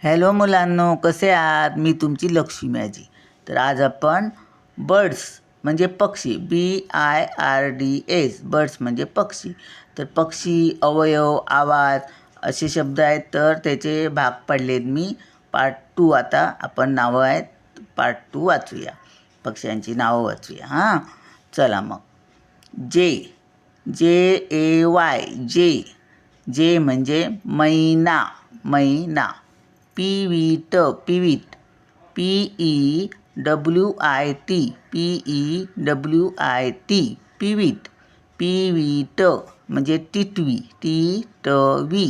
Hello मुलांनो, कसे आहात? मी तुमची लक्ष्मी आजी. तर आज आपण बर्ड्स म्हणजे पक्षी BIRDS बर्ड्स म्हणजे पक्षी. तर पक्षी, अवयव, आवाज असे शब्द आहेत. तर त्याचे भाग पडलेत. मी पार्ट 2 आता आपण नावं आहेत पार्ट 2 वाचूया. पक्ष्यांची नावं वाचूया. हां, चला मग. JAY जे म्हणजे मैना मैना. पीवीट पीवीट पीवीट म्हणजे टिटवी टिटवी.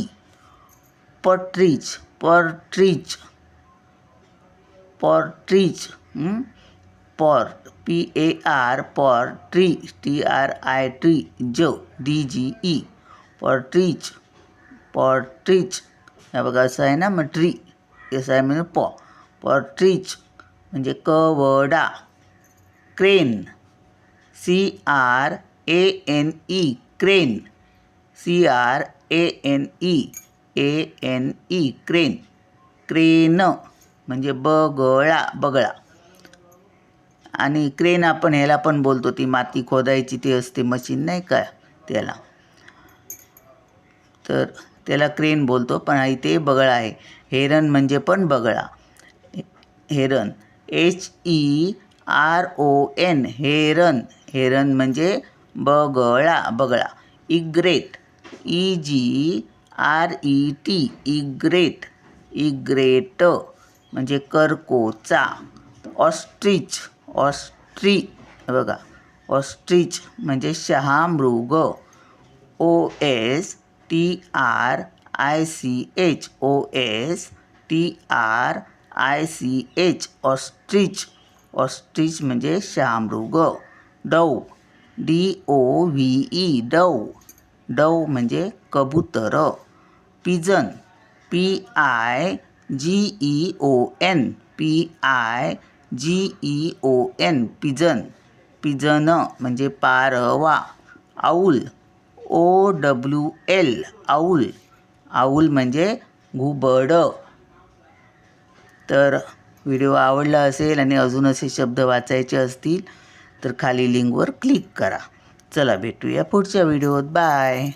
पॉर्ट्रिच पॉर्ट्रिच पॉर्ट्रिच पॉर्ट्रिच TRITJ पॉर्ट्रिच पॉर्ट्रिच. हे बघा असं आहे ना, मग ट्री असं आहे म्हणजे पॉर्ट्रिच म्हणजे Kavda. Crane CRANE crane CRANE crane. Crane म्हणजे बगळा. आणि क्रेन आपण ह्याला पण बोलतो, ती माती खोदायची ती असते मशीन नाही का त्याला, तर त्याला क्रेन बोलतो. पण इथे बगळा आहे. हेरन म्हणजे पण बगळा. हेरन HERON हेरन म्हणजे बगळा. इग्रेट EGRET इग्रेट म्हणजे करकोचा. ऑस्ट्रिच बघा, ऑस्ट्रिच म्हणजे शहामृग. OSTRICH ऑस्ट्रिच म्हणजे शहामृग. डव DOVE डव म्हणजे कबूतर. पिजन PIGEON पिजन म्हणजे पारवा. आऊल OWL आऊल म्हणजे घुबड. तर व्हिडिओ आवडला असेल आणि अजून असे शब्द वाचायचे असतील तर खाली लिंकवर क्लिक करा. चला भेटूया पुढच्या व्हिडिओत. बाय.